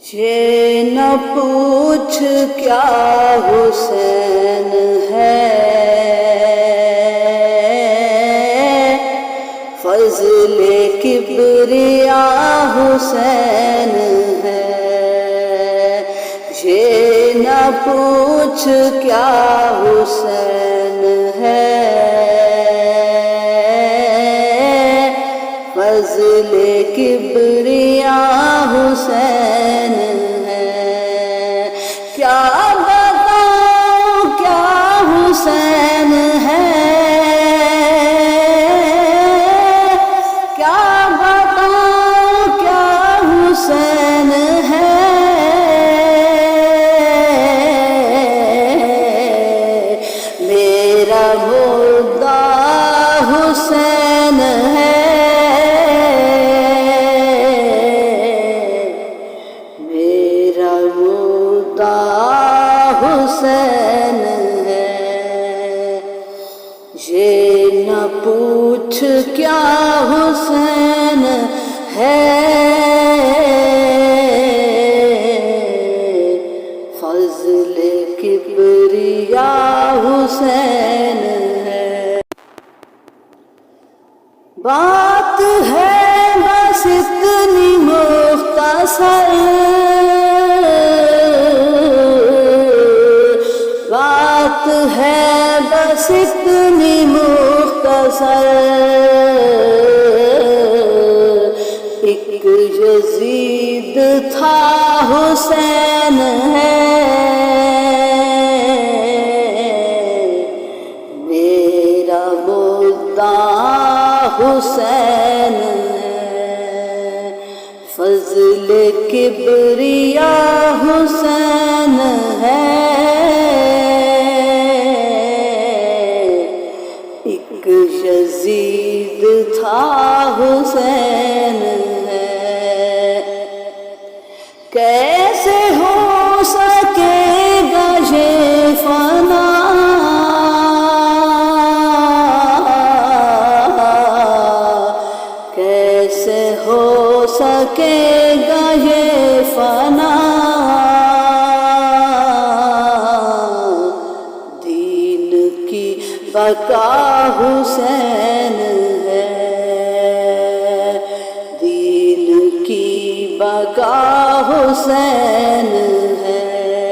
یہ نہ پوچھ کیا حسین ہے، فضل کبریا حسین ہے۔ یہ نہ پوچھ کیا حسین ہے، فضل کبریا حسین ہے۔ کیا بتاؤں کیا حسین ہے، کیا بتاؤں کیا حسین ہے۔ میرا مردہ حسین ہے، میرا مردہ حسین ہے۔ یہ نہ پوچھ کیا حسین ہے، فضل کبریا حسین ہے۔ بات ہے بس اتنی مختصر، بات ہے بس اتنی مختصر، ایک یزید تھا حسین ہے، میرا مردہ حسین ہے، فضل کبریا حسین ہے، ایک یزید تھا حسین ہے۔ کیسے ہو سکے گا یہ فنا، کیسے ہو سکے گا یہ فنا، دین کی بقا حسین ہے، دین کی بقا حسین ہے۔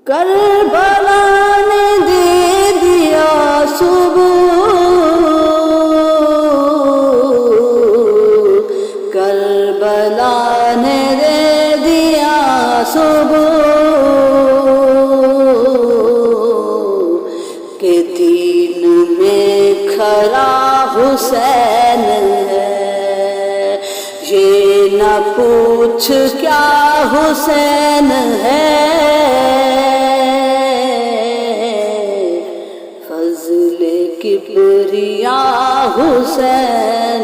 کربلا نے دے دیا ثبوت، کربلا نے دے دیا ثبوت، کہ دین میں کھرا حسین ہے۔ یہ نہ پوچھ کیا حسین ہے، فضل کبریا حسین